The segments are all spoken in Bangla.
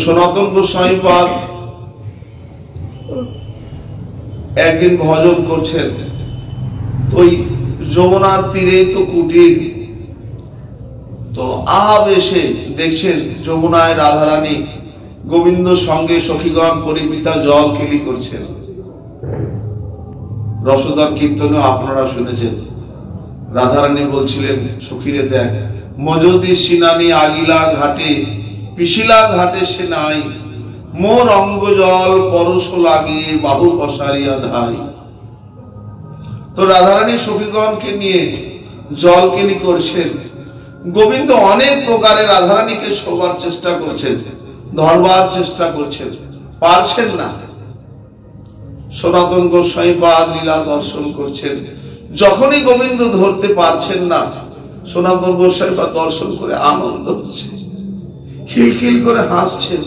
সনাতন গোস্বামীপাদ একদিন ভজন করছেন, তো ওই যমুনার তীরে তো কুটির, তো এসে দেখছেন যমুনায় রাধারানী গোবিন্দ সঙ্গে সখীগণ পরিমিতা জল কেলি করছেন। রসদার কীর্তনে আপনারা শুনেছেন, রাধারানী বলছিলেন সখীরে দেখ, মজদি সিনানি আগিলা ঘাটে পিশিলা ঘাটে সে নাই, মোর অঙ্গ জল পরশ লাগিয়ে বাহু পসারিয়া ধাই। তো রাধারানী সখীগণকে নিয়ে জল কেলি করছেন। গোবিন্দ অনেক প্রকারে রাধারানীকে শোবার চেষ্টা করছেন, ধরবার চেষ্টা করছেন, পারছেন না। সনাতন গোস্বামীপাদ লীলা দর্শন করছেন। যখনই গোবিন্দ ধরতে পারছেন না, সনাতন গোস্বামীপাদ দর্শন করে আনন্দ হচ্ছে, খিলখিল করে হাসছেন।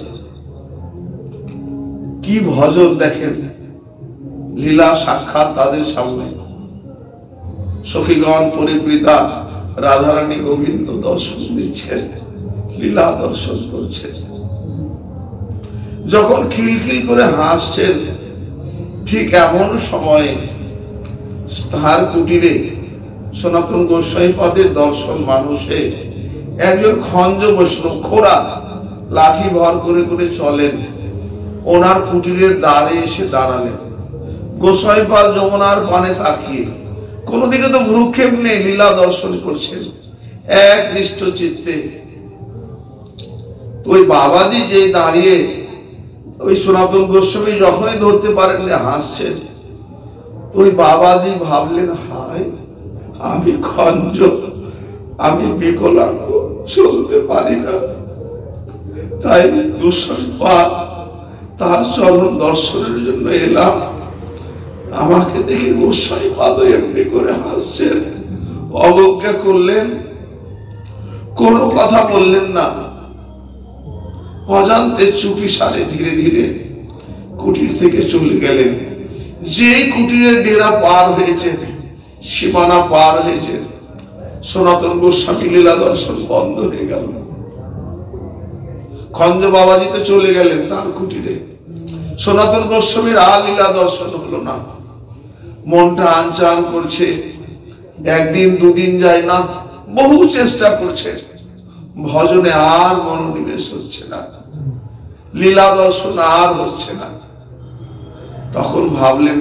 কি ভজন দেখেন, লীলা সাক্ষাৎ তাদের সামনে। সখীগণ পরিপ্রীতা রাধারানী গোবিন্দ দর্শন দিচ্ছেন, লীলা দর্শন করছেন। যখন খিলখিল করে হাসছেন, ঠিক এমন সময়ে তার কুটিরে সনাতন গোস্বামীপাদের দর্শন মানুষে একজন খঞ্জ বৈষ্ণব খোড়া লাঠি ভর করে করে চলেন, ওনার কুটিরের দ্বারে এসে দাঁড়ালেন। গোস্বামীপাদ যমুনার পানে তাকিয়ে, কোন দিকে তো ভ্রুক্ষেপ নেই, লীলা দর্শন করছেন এক নিষ্ঠ চিত্তে। ওই বাবাজি যে দাঁড়িয়ে ওই সনাতন গোস্বামী যখনই ধরতে পারেন হাসছেন, ওই বাবাজি ভাবলেন, হায় আমি খঞ্জ, আমি বিকলাঙ্গ, চলতে পারি না, তাই গোস্বামীপাদ তার চরণ দর্শনের জন্য এলাম। আমাকে দেখে গোস্বামীপাদ এমনি করে হাসছেন, অবজ্ঞা করলেন, কোনো কথা বললেন না। অজান্তে চুপি সারে ধীরে ধীরে কুটির থেকে চলে গেলেন। যেই কুটিরের ডেরা পার হয়েছে, সীমানা পার হয়েছে, সনাতন গোস্বামী লীলা দর্শন বন্ধ হয়ে গেল। খঞ্জ বাবাজি তো চলে গেলেন তার কুটিরে, সনাতন গোস্বামীর আর লীলা দর্শন হলো না। মনটা আনচান করছে, একদিন দুদিন যায় না, বহু চেষ্টা করছে, ভজনে আর মনোনিবেশ হচ্ছে না, লীলা দর্শন আর হচ্ছে না। তখন ভাবলেন,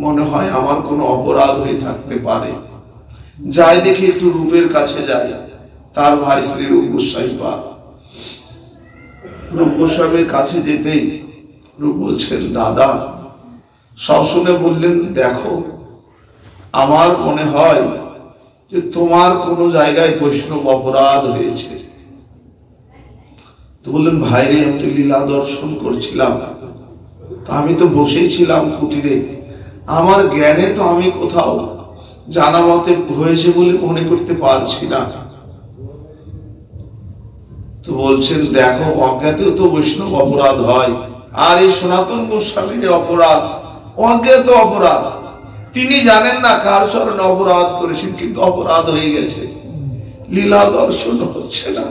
মনে হয় আমার কোনো অপরাধ হয়ে থাকতে পারে, যাই দেখি একটু রূপের কাছে যাই। তার ভাই শ্রী রূপ গোস্বামীপাদ, রূপ গোস্বামীর কাছে যেতেই রূপ বলছেন, দাদা। সব শুনে বললেন, দেখো আমার মনে হয় যে তোমার কোনো জায়গায় বৈষ্ণব অপরাধ হয়েছে। তো বললেন, ভাইরে আমি তো লীলা দর্শন করছিলাম, আমি তো বসেছিলাম কুটিরে, আমার জ্ঞানে তো আমি কোথাও জানা মতে হয়েছে বলে মনে করতে পারছি না। তো বলছেন, দেখো অজ্ঞাতেও তো বৈষ্ণব অপরাধ হয়, আর এই সনাতন গোস্বামীর অপরাধ অজ্ঞাত অপরাধ। তিনি জানেন না কার চরণে অপরাধ করেছেন, কিন্তু অপরাধ হয়ে গেছে, লীলা দর্শন হচ্ছে না।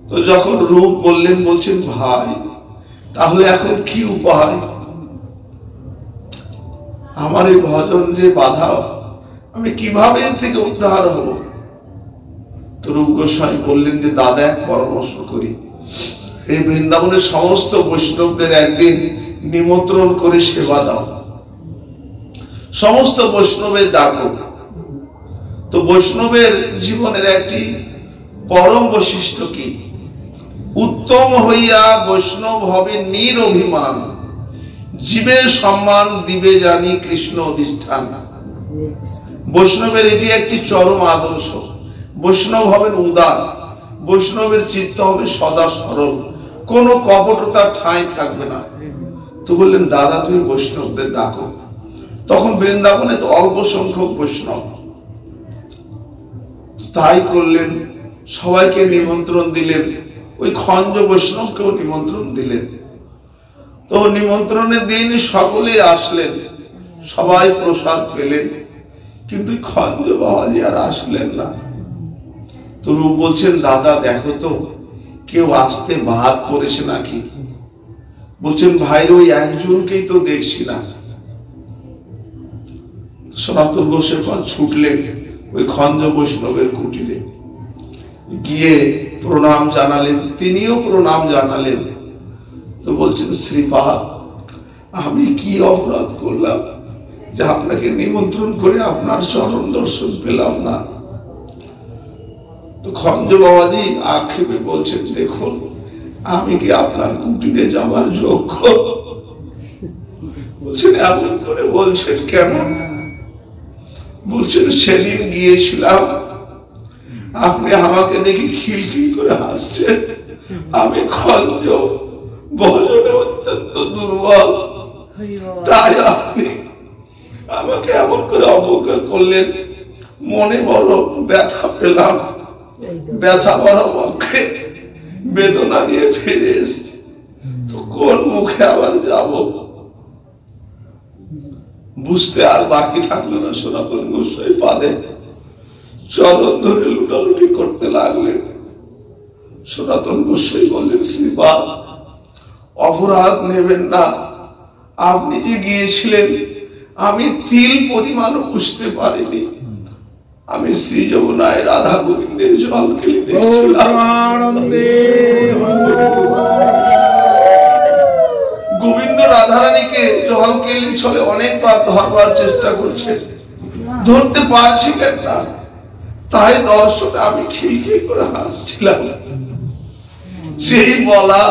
তো যখন রূপ বললেন, বলছেন, ভাই তাহলে এখন কি উপায়? আমার এই ভজন যে বাধা, আমি কিভাবে এর থেকে উদ্ধার হব? তো রূপ গোস্বামী বললেন যে, দাদা এক পরামর্শ করি, এই বৃন্দাবনের সমস্ত বৈষ্ণবদের একদিন নিমন্ত্রণ করে সেবা দাও, সমস্ত বৈষ্ণবের ডাকো। তো বৈষ্ণবের জীবনের একটি পরম বৈশিষ্ট্য কি? উত্তম হইয়া বৈষ্ণব হবে নিরভিমান, জীবের সম্মান দিবে জানি কৃষ্ণ অধিষ্ঠান। বৈষ্ণবের এটি একটি চরম আদর্শ। বৈষ্ণব হবেন উদার, বৈষ্ণবের চিত্ত হবে সদা সরল, কোনো কপটতার ঠাঁই থাকবে না। তো বললেন, দাদা তুমি বৈষ্ণবদের ডাকো। তখন বৃন্দাবনে তো অল্প সংখ্যক বৈষ্ণব, তাই করলেন, সবাইকে নিমন্ত্রণ দিলেন, ওই খঞ্জ বৈষ্ণবকেও নিমন্ত্রণ দিলেন। তো নিমন্ত্রণের দিন সকলেই আসলেন, সবাই প্রসাদ পেলেন, কিন্তু খঞ্জ বাবাজি আর আসলেন না। তো রূপ বলছেন, দাদা দেখো তো কেউ আসতে বাদ করেছে নাকি? বলছেন ভাইরে ওই একজনকেই তো দেখছি না। সনাতন গোস্বামী ছুটলেন ওই খঞ্জ বৈষ্ণবের কুটিরে, গিয়ে প্রণাম জানালেন, তিনিও প্রণাম জানালেন। তো বলছেন শ্রীপাদ, আমি কি অপরাধ করলাম যে আপনাকে নিমন্ত্রণ করে আপনার চরণ দর্শন পেলাম না? তো খঞ্জ বাবাজি আক্ষেপে বলছেন, দেখুন আমি কি আপনার কুটিরে যাওয়ার যোগ্য? বলছেন এমন করে বলছেন কেন? বলছেন সেদিন গিয়েছিলাম, আপনি আমাকে দেখি খিলখিল করে হাসছেন, আমি খঞ্জ ভজনে অত্যন্ত দুর্বল, তাই আপনি আমাকে এমন করে অবজ্ঞা করলেন। মনে বড় ব্যথা পেলাম, ব্যথা বড় পক্ষে বেদনা নিয়ে ফিরে এসেছি, তো কোন মুখে আবার যাব? বুঝতে আর বাকি থাকলো না। সনাতন গোস্বামী পাদে চরণ ধরে লুটালুটি করতে লাগলেন। সনাতন গোস্বামী বললেন, শ্রীপাদ অপরাধ নেবেন না, আপনি যে গিয়েছিলেন আমি তিল পরিমাণও বুঝতে পারিনি। আমি শ্রী যমুনায় রাধা গোবিন্দের জল খেলে দেখছিলাম, গোবিন্দ রাধারানীকে জল কেলি ছলে অনেকবার ধরবার চেষ্টা করছেন, ধরতে পারছিলেন না, তাই দর্শনে আমি খিলখিল করে হাসছিলাম। যেই বলা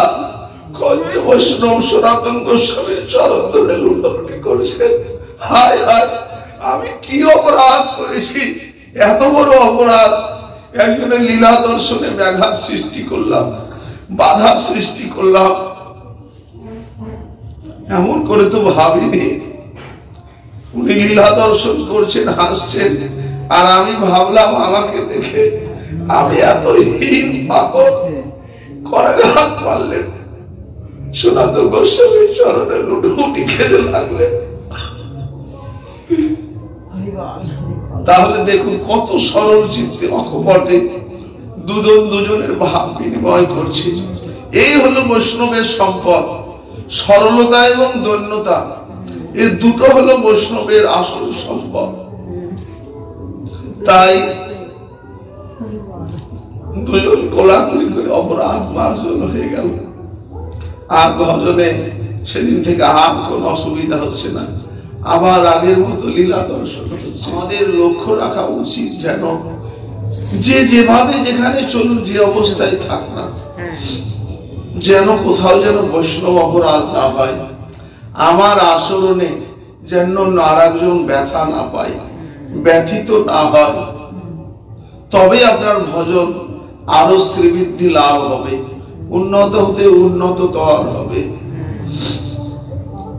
খঞ্জ বৈষ্ণব সনাতন গোস্বামীর চরণ ধরে লুটালুটি করছেন, হায় হায় আমি কি অপরাধ করেছি, এত বড় অপরাধ, একজনের লীলা দর্শনে ব্যাঘাত সৃষ্টি করলাম, বাধা সৃষ্টি করলাম, এমন করে তো ভাবিনি। উনি লীলা দর্শন করছেন, হাসছেন, আর আমি ভাবলাম আমাকে দেখে আমি এত হীন পাপক, করাঘাত মারলেন। সনাতন গোস্বামীর চরণে লুটোপুটি খেতে লাগলেন। তাহলে দেখুন কত সরল চিত্তে অকপটে দুজন দুজনের ভাব বিনিময় করছে। এই হলো বৈষ্ণবের সম্পদ, সরলতা এবং দৈন্যতা, এই দুটো হলো বৈষ্ণবের আসল সম্পদ। তাই দুজন কোলাকুলি করে অপরাধ মার্জন হয়ে গেল। আর ভজনে সেদিন থেকে আর কোন অসুবিধা হচ্ছে না, আবার আগের মতো লীলা দর্শন হচ্ছে। আমাদের লক্ষ্য রাখা উচিত যেন যে যেভাবে যেখানে চলুন, যে অবস্থায় থাক না, যেন কোথাও যেন বৈষ্ণব অপরাধ না হয়, আমার আচরণে যেন আর একজন ব্যথা না পায়, ব্যথিত না হয়, তবে আপনার ভজন আরো শ্রীবৃদ্ধি লাভ হবে, উন্নত হতে উন্নততর হবে।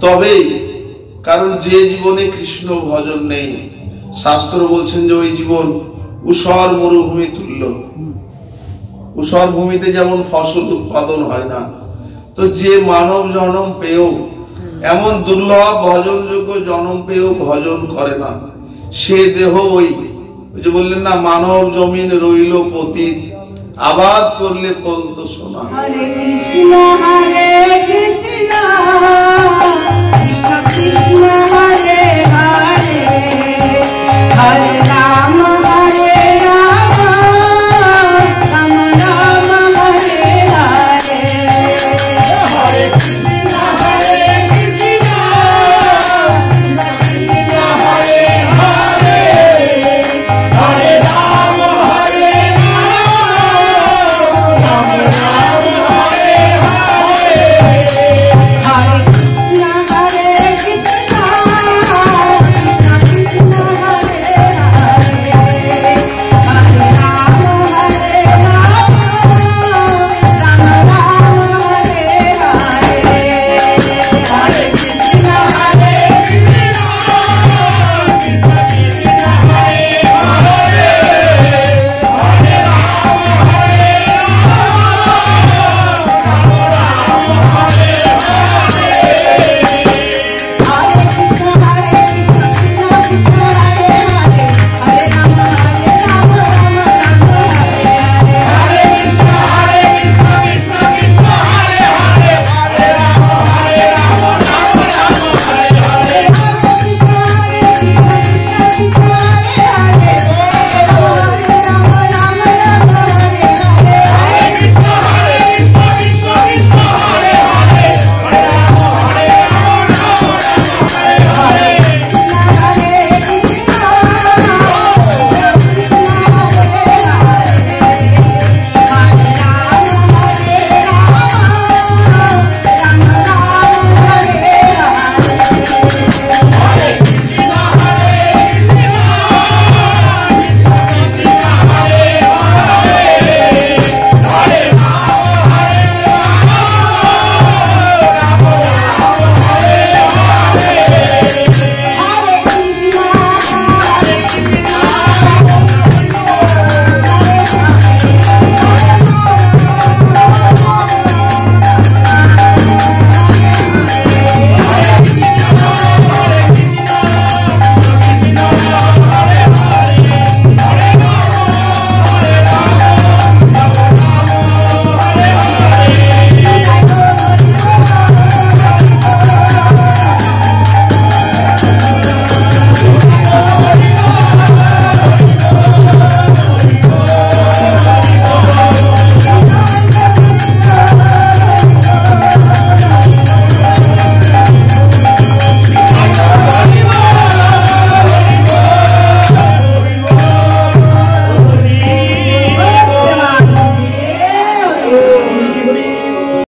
তবে কারণ যে জীবনে কৃষ্ণ ভজন নেই, শাস্ত্র বলছেন যে ওই জীবন ঊষর মরুভূমি তুল্য। ঊষর ভূমিতে যেমন ফসল উৎপাদন হয় না, তো যে মানব জন্ম পেয়েও, এমন দুর্লভ ভজনযোগ্য জন্ম পেয়েও ভজন করে না, সে দেহ ওই যে বললেন না, মানব জমিন রইল পতিত, আবাদ করলে ফল তো সোনা। হরে কৃষ্ণ হরে কৃষ্ণ